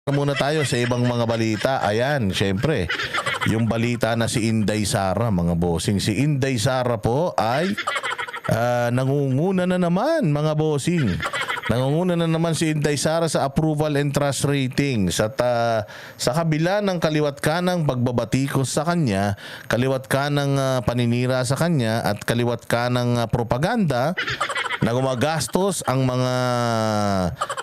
Muna tayo sa ibang mga balita. Ayan, syempre, yung balita na si Inday Sara, mga bossing. Si Inday Sara po ay nangunguna na naman, mga bossing. Nangunguna na naman si Inday Sara sa approval and trust ratings. At sa kabila ng kaliwat kanang pagbabatikos sa kanya, kaliwat kanang paninira sa kanya, at kaliwat kanang propaganda na gumagastos ang mga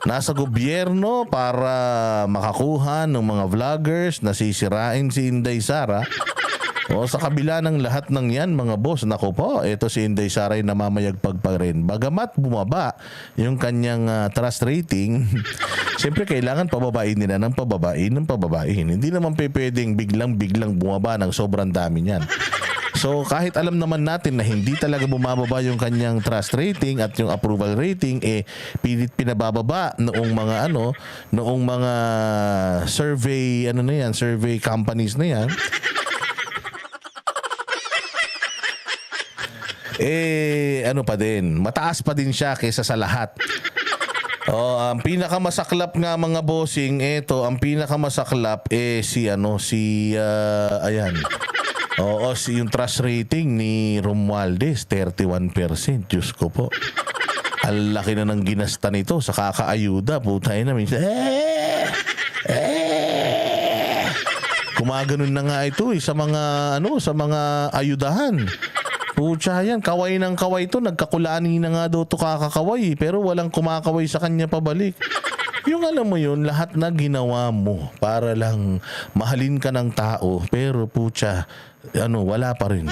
nasa gobyerno para makakuha ng mga vloggers na sisirain si Inday Sara. O sa kabila ng lahat ng yan, mga boss, naku po, ito si Inday Sara ay namamayagpag pa rin. Bagamat bumaba yung kanyang trust rating, siyempre kailangan pababain nila ng pababain ng pababain. Hindi naman pwedeng biglang-biglang bumaba ng sobrang dami niyan. So kahit alam naman natin na hindi talaga bumababa yung kanyang trust rating at yung approval rating, pilit pinabababa noong mga survey survey companies na yan. Pa din, mataas pa din siya kaysa sa lahat. Ang pinakamasaklap nga, mga bossing, ang pinakamasaklap yung trust rating ni Romualdez, 31%. Diyos ko po. Ang laki na ng ginasta nito sa kakaayuda. Putay na minsan. Kumaganon na nga ito sa mga ayudahan. Pucha yan, kaway ng kaway to. Nagkakulani na nga daw to kakakaway. Pero walang kumakaway sa kanya pabalik. Yung alam mo yun, lahat na ginawa mo para lang mahalin ka ng tao. Pero pucha, wala pa rin.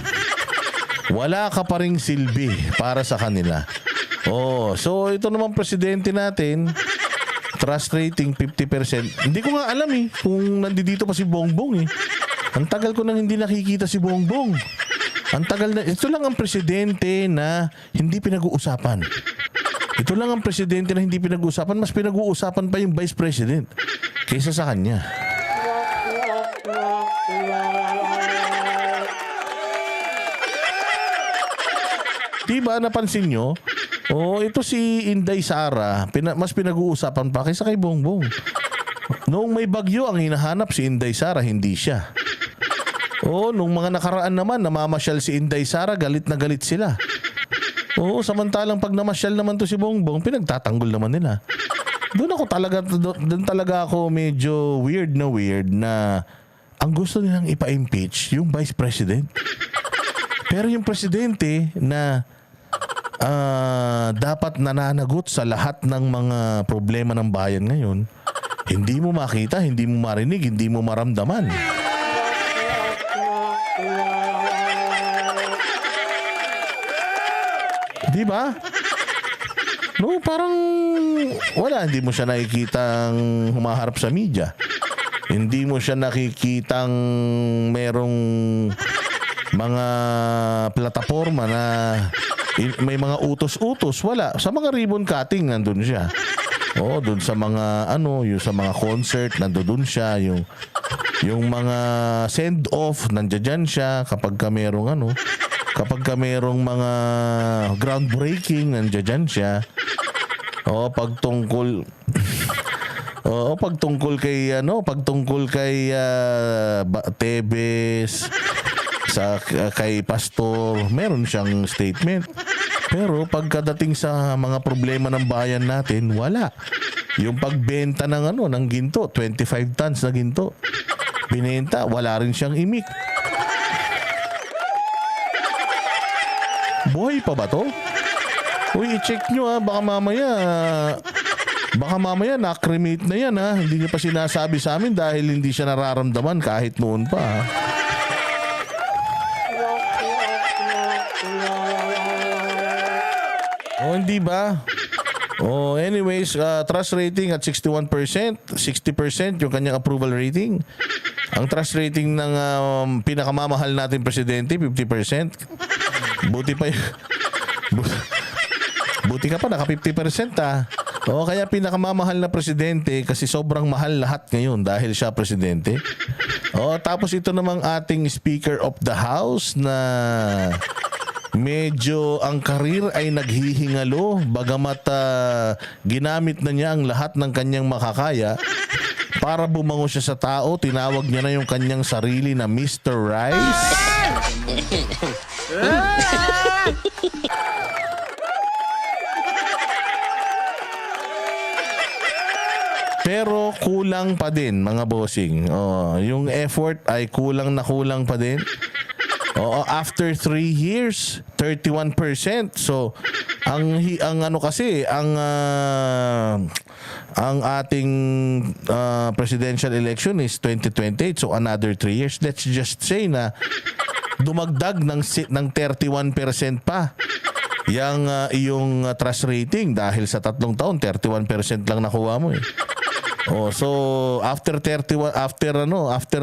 Wala ka pa ring silbi para sa kanila. So ito naman presidente natin, trust rating 50%. Hindi ko nga alam kung nandito pa si Bongbong . Ang tagal ko nang hindi nakikita si Bongbong. Ang tagal na. Ito lang ang presidente na hindi pinag-uusapan. Ito lang ang presidente na hindi pinag-uusapan. Mas pinag-uusapan pa yung vice president kaysa sa kanya. Diba, napansin nyo? Ito si Inday Sara, mas pinag-uusapan pa kaysa kay Bongbong. Noong may bagyo, ang hinahanap si Inday Sara, hindi siya. Nung mga nakaraan naman, namamasyal si Inday Sara, galit na galit sila. Samantalang pag namasyal naman to si Bongbong, pinagtatanggol naman nila. Doon talaga ako medyo weird na ang gusto nilang ipa-impeach yung vice president. Pero yung presidente na dapat nananagot sa lahat ng mga problema ng bayan ngayon, hindi mo makita, hindi mo marinig, hindi mo maramdaman. Di ba? Parang wala, hindi mo siya nakikitang humaharap sa media. Hindi mo siya nakikitang merong mga plataforma na may mga utos-utos. Wala. Sa mga ribbon cutting, nandun siya. Doon sa mga yung sa mga concert, nandun siya. Yung mga send-off, nandiyan siya. Kapag ka merong merong mga groundbreaking, nandiyan siya. Pagtungkol kay Tebes, kay Pastor, meron siyang statement. Pero pagkadating sa mga problema ng bayan natin, wala. Yung pagbenta ng ginto, 25 tons na ginto, binenta, wala rin siyang imik. Buhay pa ba to? Uy, i-check nyo baka mamaya na-cremate na yan Hindi niya pa sinasabi sa amin dahil hindi siya nararamdaman kahit noon pa hindi ba? Anyways, trust rating at 61%, 60% yung kanyang approval rating. Ang trust rating ng pinakamamahal natin presidente, 50%. Buti ka pa, naka 50% kaya pinakamamahal na presidente kasi sobrang mahal lahat ngayon dahil siya presidente. Tapos ito namang ating Speaker of the House na medyo ang karir ay naghihingalo bagamat ginamit na niya ang lahat ng kanyang makakaya para bumango siya sa tao, tinawag niya na yung kanyang sarili na Mr. Rice. Pero kulang pa din, mga bossing. Yung effort ay kulang pa din. After 3 years, 31%. So, ang ano kasi, ang ating presidential election is 2028. So, another 3 years. Let's just say na dumagdag ng 31% pa yung iyong trust rating dahil sa 3 taon, 31% lang nakuha mo eh. So after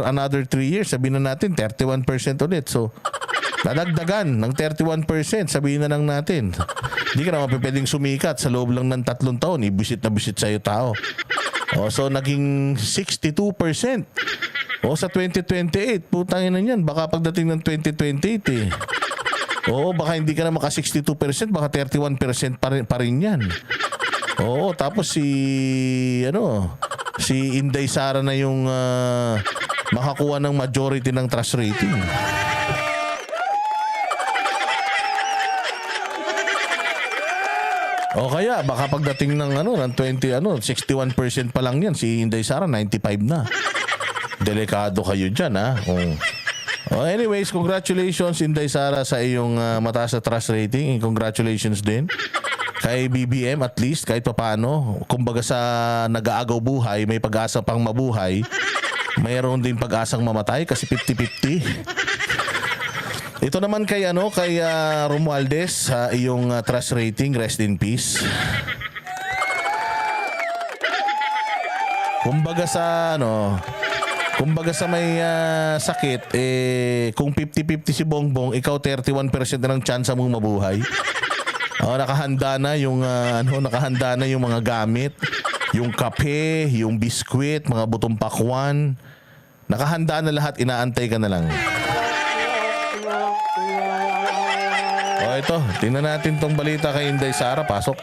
another 3 years, sabihin na natin 31% ulit. So dadagdagan ng 31%, sabihin na lang natin. Hindi ka naman pwedeng sumikat sa loob lang ng 3 taon, ibisit na bisit sa'yo tao. So naging 62%. Sa 2028, putangin na yan, baka pagdating ng 2028 eh. Baka hindi ka na maka 62%, baka 31% pa rin yan. Tapos si Inday Sara na yung makakuha ng majority ng trust rating. Kaya baka pagdating ng 61% pa lang yan, si Inday Sara 95 na. Delikado kayo diyan, ha. Anyways, congratulations Inday Sara sa iyong mataas na trust rating. Congratulations din kay BBM, at least kahit papaano, kumbaga sa nag-aagaw buhay, may pag-asa pang mabuhay, mayroon din pag-asang mamatay kasi 50-50. Ito naman kay Romualdez, iyong trust rating, rest in peace. Kumbaga sa may sakit, kung 50-50 si Bongbong, ikaw 31% na ng chance mong mabuhay. Nakahanda na yung mga gamit, yung kape, yung biskwit, mga butong pakwan. Nakahanda na lahat, inaantay ka na lang. Ito, tingnan natin tong balita kay Inday Sara, pasok.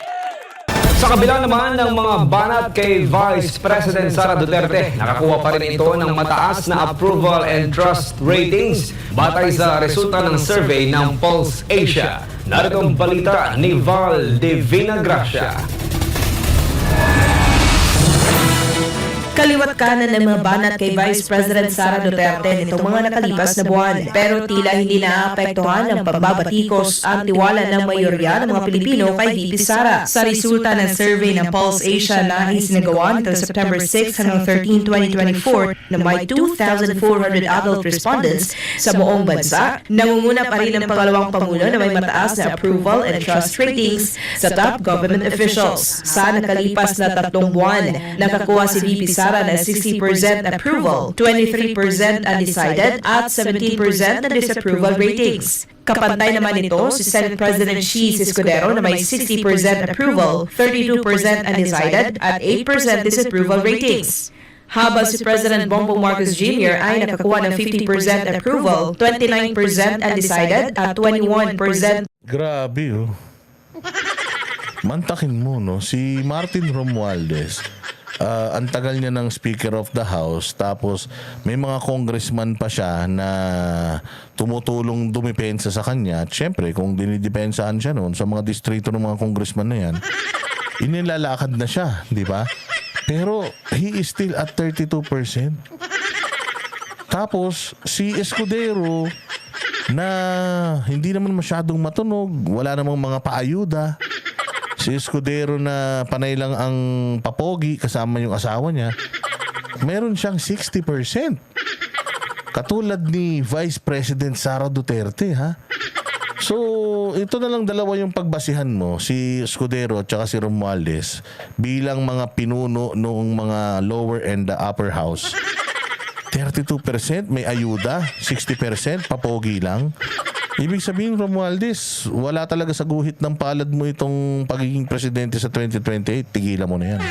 Sa kabila naman ng mga banat kay Vice President Sara Duterte, nakakuha pa rin ito ng mataas na approval and trust ratings batay sa resulta ng survey ng Pulse Asia. Narito ang balita ni Val Divina Gracia. Kaliwat kanan ng mga banat kay Vice President Sara Duterte nitong mga nakalipas na buwan. Pero tila hindi naapektuhan ng pagbabatikos ang tiwala ng mayorya ng mga Pilipino kay VP Sara. Sa resulta ng survey ng Pulse Asia na isinagawa nitong September 6 hanggang 13, 2024 na may 2,400 adult respondents sa buong bansa, nangunguna pa rin ang pangalawang pangulo na may mataas na approval and trust ratings sa top government officials. Sa nakalipas na 3 buwan, nakakuha si VP Sara na 60% approval, 23% undecided at 17% na disapproval ratings. Kapantay naman nito si Senate President Cheese Escudero na may 60% approval, 32% undecided at 8% disapproval ratings. Habang si President Bongbong Marcos Jr. ay nakakuha ng 50% approval, 29% undecided at 21%. Grabe Mantakin mo, no? Si Martin Romualdez, ang tagal niya ng Speaker of the House, tapos may mga congressman pa siya na tumutulong dumipensa sa kanya. At syempre, kung dinidepensahan siya noon sa mga distrito ng mga congressman na yan, inilalakad na siya, di ba? Pero he is still at 32%. Tapos si Escudero na hindi naman masyadong matunog, wala namang mga paayuda. Si Escudero na panay lang ang papogi kasama yung asawa niya, meron siyang 60%. Katulad ni Vice President Sara Duterte, ha? So, ito na lang dalawa yung pagbasihan mo, si Escudero at saka si Romualdez, bilang mga pinuno noong mga lower and the upper house. 32% may ayuda, 60% papogi lang. Ibig sabihin, Romualdez, wala talaga sa guhit ng palad mo itong pagiging presidente sa 2028. Tigilan mo na yan.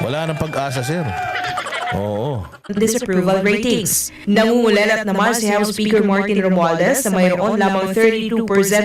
Wala nang pag-asa, sir. Oo. disapproval ratings. Nangungulelat naman si House Speaker Martin Romualdez na mayroon lamang 32%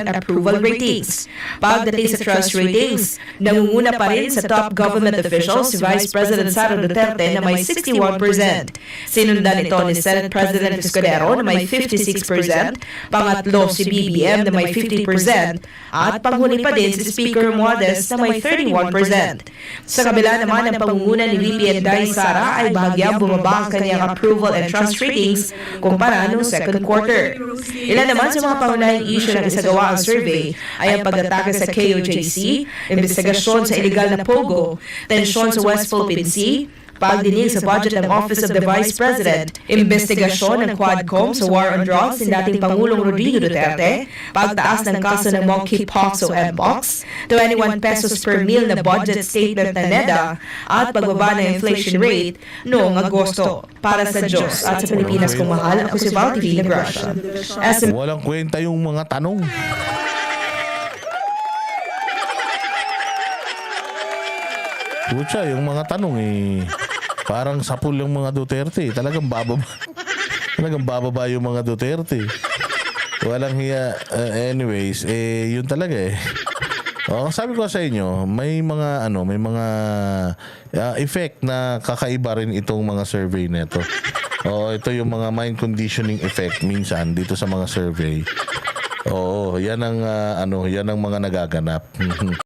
approval ratings. Pagdating sa trust ratings, nangunguna pa rin sa top government officials si Vice President Sara Duterte na may 61%. Sinundan ito ni Senate President Escudero na may 56%, pangatlo si BBM na may 50%, at panghuli pa din si Speaker Romualdez na may 31%. Sa kabila naman ng pangunguna ni VP Inday Sara ay bahagyang bumaba ang kanyang approval and trust ratings kumpara noong second quarter. Ilan naman sa mga pangunahing issue ng isagawa ang survey ay ang pag-atake sa KOJC, investigasyon sa illegal na POGO, tensyon sa West Philippine Sea, pagdinig sa budget ng Office of the Vice President, investigasyon ng Quadcom sa war on drugs ni dating Pangulong Rodrigo Duterte, pagtaas ng kaso ng monkeypox o mpox, 21 pesos per meal na budget statement ng NEDA, at pagbaba ng inflation rate noong Agosto. Para sa Diyos at sa Pilipinas kung mahal, ako si Val TV Negrasha. Walang kwenta yung mga tanong. Pucha, yung mga tanong parang sapul yung mga Duterte. Talagang bababa. Talagang bababa yung mga Duterte. Walang hiya. Anyways, yun talaga Oh, sabi ko sa inyo, may mga effect na kakaiba rin itong mga survey nito. Ito yung mga mind conditioning effect minsan dito sa mga survey. Yan ang yan ang mga nagaganap.